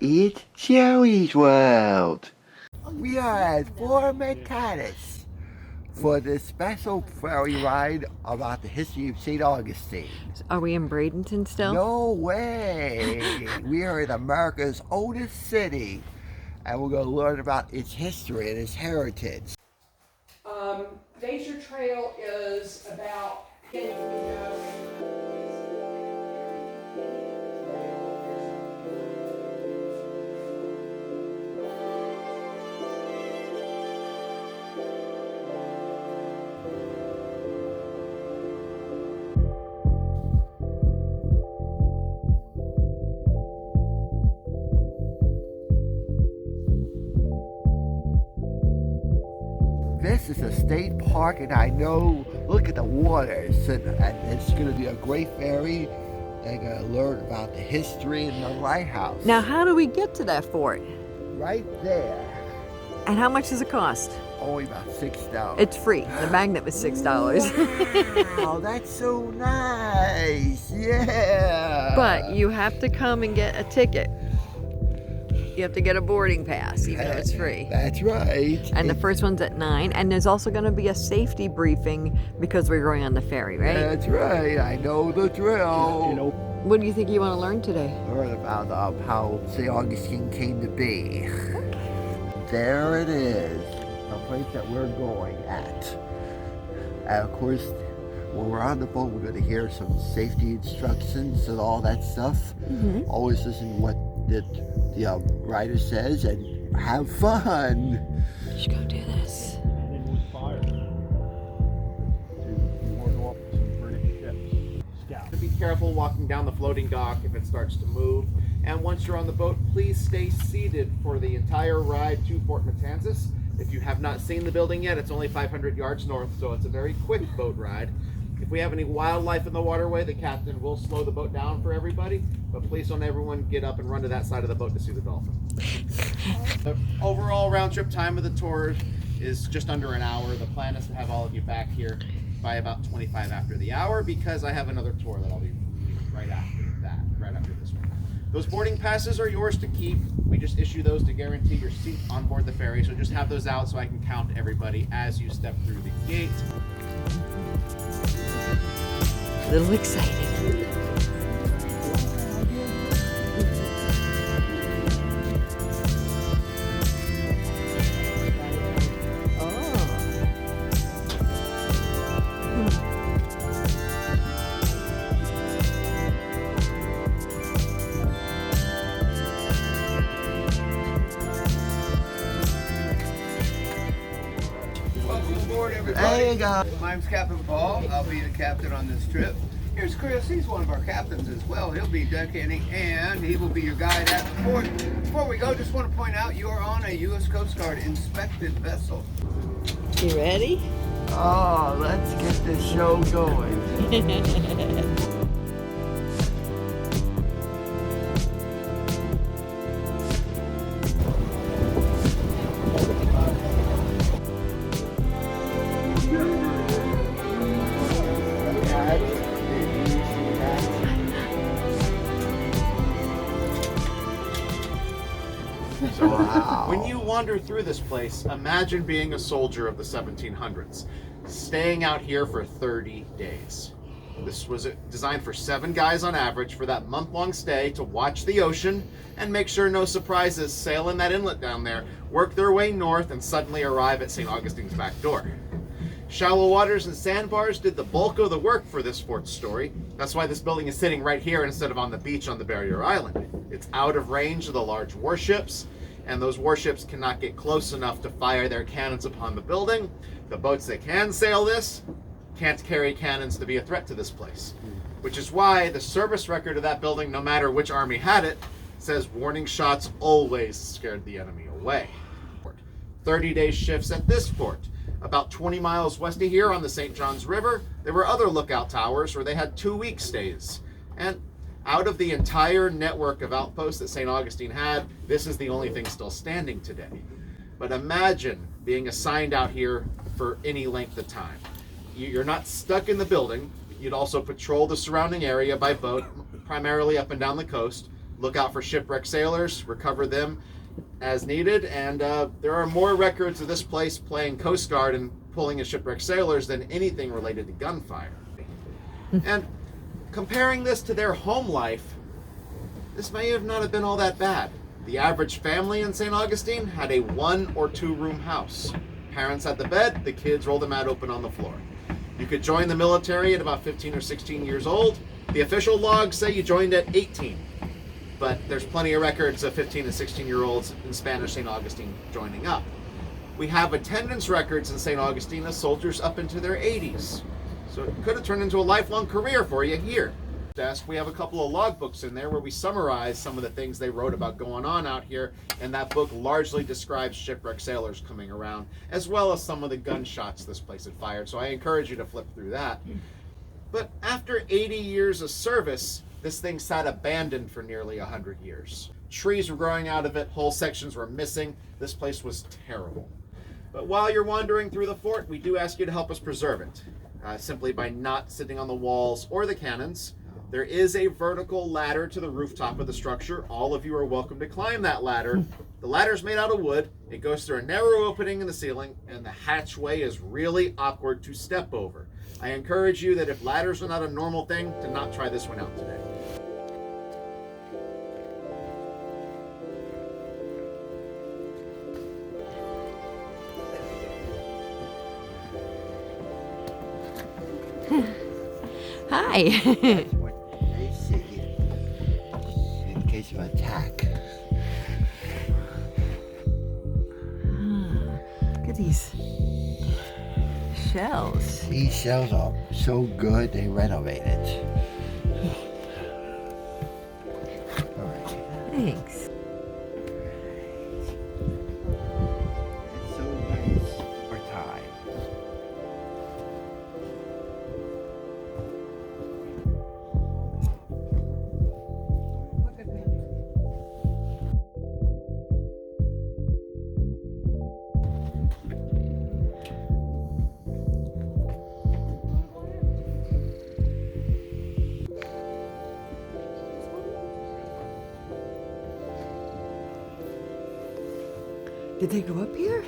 It's Joey's World. We are at Fort Matanzas for this special ferry ride about the history of St. Augustine. Are we in Bradenton still? No way! We are in America's oldest city, and we're going to learn about its history and its heritage. Nature Trail is about This is a state park, and I know, look at the waters, and it's going to be a great ferry. They're going to learn about the history and the lighthouse. Now, how do we get to that fort? Right there. And how much does it cost? Only about $6. It's free. The magnet was $6. Wow, that's so nice. Yeah. But you have to come and get a ticket. You have to get a boarding pass, even though it's free. That's right. And the first one's at 9, and there's also going to be a safety briefing because we're going on the ferry, right? That's right. I know the drill. What do you think you want to learn today? Learn about how St. Augustine came to be. There it is, the place that we're going at. And of course, when we're on the boat, we're going to hear some safety instructions and all that stuff. Always listen to what the writer says and have fun. We should go do this. And it was fired to ward off some British ships. Scouts. Be careful walking down the floating dock if it starts to move. And once you're on the boat, please stay seated for the entire ride to Fort Matanzas. If you have not seen the building yet, it's only 500 yards north, so it's a very quick boat ride. If we have any wildlife in the waterway, the captain will slow the boat down for everybody, but please don't everyone get up and run to that side of the boat to see the dolphin. The overall round trip time of the tour is just under an hour. The plan is to have all of you back here by about 25 after the hour, because I have another tour that I'll be right after that, right after this one. Those boarding passes are yours to keep. We just issue those to guarantee your seat on board the ferry, so just have those out so I can count everybody as you step through the gate. A little excited. Welcome aboard, everybody. There you go. My name's Captain Paul. I'll be the captain on this trip. Here's Chris. He's one of our captains as well. He'll be deckhanding, and he will be your guide at the port. Before we go, just want to point out you are on a U.S. Coast Guard inspected vessel. You ready? Oh, let's get this show going. Wow. When you wander through this place, imagine being a soldier of the 1700s, staying out here for 30 days. This was designed for 7 guys on average for that month-long stay to watch the ocean and make sure no surprises sail in that inlet down there, work their way north, and suddenly arrive at St. Augustine's back door. Shallow waters and sandbars did the bulk of the work for this fort's story. That's why this building is sitting right here instead of on the beach on the barrier island. It's out of range of the large warships, and those warships cannot get close enough to fire their cannons upon the building. The boats that can sail this can't carry cannons to be a threat to this place. Which is why the service record of that building, no matter which army had it, says warning shots always scared the enemy away. 30-day shifts at this fort. About 20 miles west of here on the St. Johns River, there were other lookout towers where they had 2-week stays. And out of the entire network of outposts that St. Augustine had, this is the only thing still standing today. But imagine being assigned out here for any length of time. You're not stuck in the building. You'd also patrol the surrounding area by boat, primarily up and down the coast. look out for shipwrecked sailors, recover them as needed, and there are more records of this place playing Coast Guard and pulling in shipwrecked sailors than anything related to gunfire. And comparing this to their home life, this may have not have been all that bad. The average family in St. Augustine had a 1 or 2 room house. Parents had the bed, the kids rolled them out open on the floor. You could join the military at about 15 or 16 years old. The official logs say you joined at 18, but there's plenty of records of 15 and 16-year-olds in Spanish St. Augustine joining up. We have attendance records in St. Augustine of soldiers up into their 80s. So it could have turned into a lifelong career for you here. We have a couple of logbooks in there where we summarize some of the things they wrote about going on out here, and that book largely describes shipwrecked sailors coming around, as well as some of the gunshots this place had fired. So I encourage you to flip through that. But after 80 years of service, this thing sat abandoned for nearly 100 years. Trees were growing out of it, whole sections were missing. This place was terrible. But while you're wandering through the fort, we do ask you to help us preserve it, simply by not sitting on the walls or the cannons. There is a vertical ladder to the rooftop of the structure. All of you are welcome to climb that ladder. The ladder is made out of wood. It goes through a narrow opening in the ceiling, and the hatchway is really awkward to step over. I encourage you that if ladders are not a normal thing, to not try this one out today. Hi. That's what they see in case of attack. Look at these shells. These shells are so good they renovated. All right. Thanks. It's so nice for time. Did they go up here?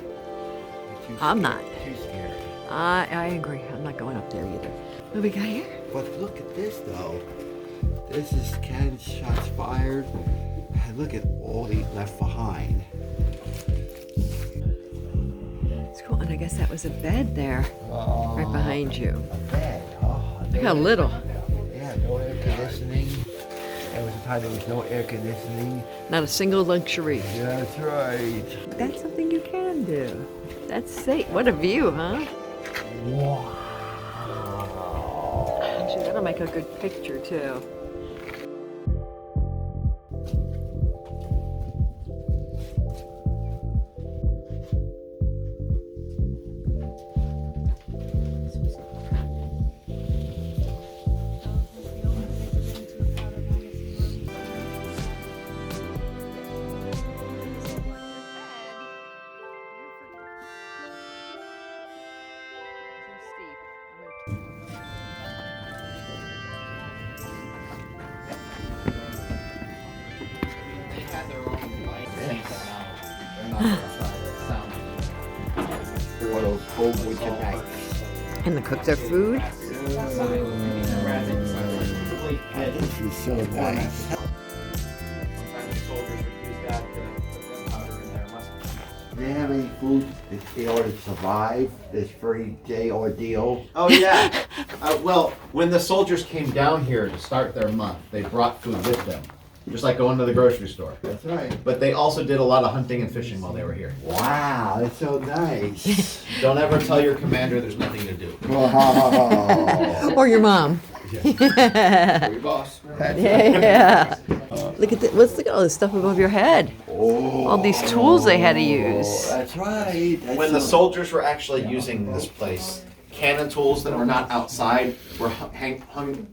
I'm not. Too scary. I agree. I'm not going up there either. What we got here? But look at this though. This is cannon shots fired. And look at all he left behind. It's cool. And I guess that was a bed there, right behind you. A bed. Oh, Look how little. Yeah, no air conditioning. There was a time there was no air conditioning. Not a single luxury. Yeah, that's right. That's something you can do. That's safe. What a view, huh? Wow. Actually, that'll make a good picture too. One of those cold winter nights. And they cook their food. This is so nice. Do they have any food in order to survive this 30-day ordeal? Oh yeah. Well, when the soldiers came down here to start their month, they brought food with them, just like going to the grocery store. That's right. But they also did a lot of hunting and fishing while they were here. Wow, that's so nice. Don't ever tell your commander there's nothing to do. Wow. Or your mom. Your boss. Yeah. Look at look at all this stuff above your head. Oh, All these tools they had to use. That's right. That's When the so- soldiers were actually using this place, cannon tools that were not outside were hanging from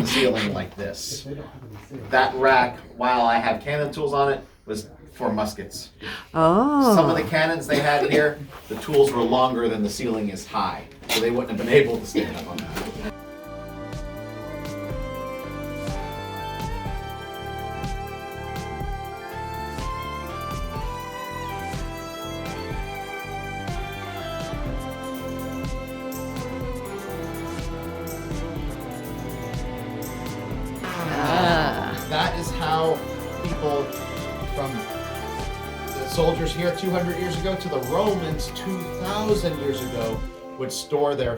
the ceiling like this. That rack, while I have cannon tools on it, was for muskets. Oh. Some of the cannons they had here, the tools were longer than the ceiling is high, so they wouldn't have been able to stand up on that. people from the soldiers here 200 years ago to the Romans 2,000 years ago would store their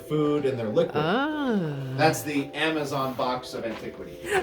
food and their liquid. Ah. That's the Amazon box of antiquity. You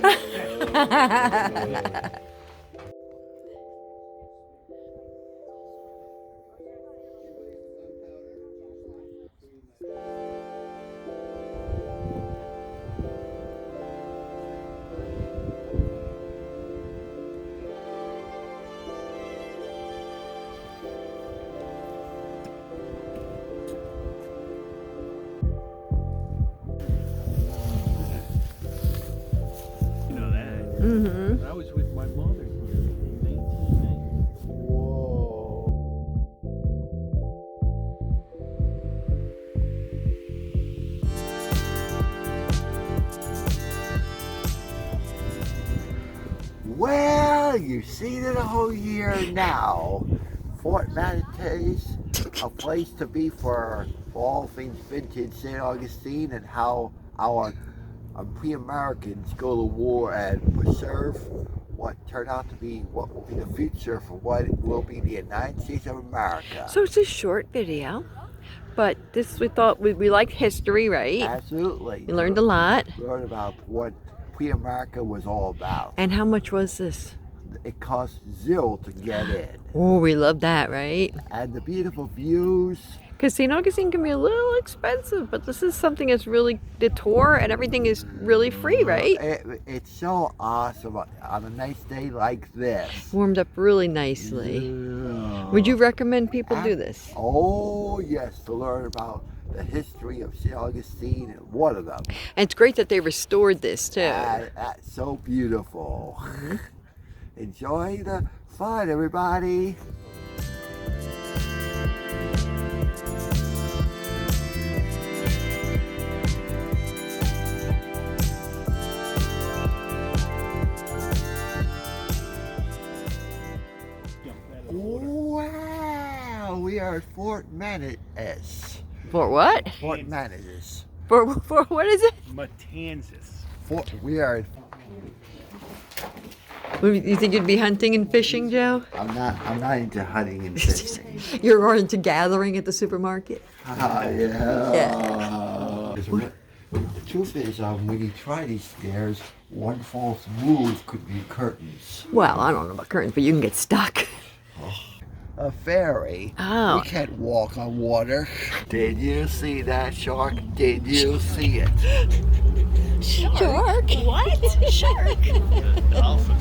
know that. Mm-hmm. I was with my mother here in 1990. Whoa. Well, you've seen it a whole year now. Fort Matanzas, a place to be for all things vintage St. Augustine and how our pre-Americans go to war and preserve what turned out to be what will be the future for what will be the United States of America. So it's a short video, but this we thought we liked history, right? Absolutely. We learned a lot. Learned about what pre-America was all about. And how much was this? It cost zero to get in. Oh, we love that, right? And the beautiful views. Because St. Augustine can be a little expensive, but this is something that's really, the tour and everything is really free, right? It's so awesome on a nice day like this. Warmed up really nicely. Yeah. Would you recommend people do this? Oh, yes, to learn about the history of St. Augustine and one of them. And it's great that they restored this too. That's so beautiful. Enjoy the fun, everybody. Wow, we are at Fort Matanzas. For what? Fort Matanzas. For what is it? Matanzas. We are at, You think you'd be hunting and fishing, Joe? I'm not into hunting and fishing. You're more into gathering at the supermarket? Yeah. The truth is, when you try these stairs, one false move could be curtains. Well, I don't know about curtains, but you can get stuck. A ferry. Oh. We can't walk on water. Did you see that shark? Did you see it? Shark? What? Shark? Dolphin.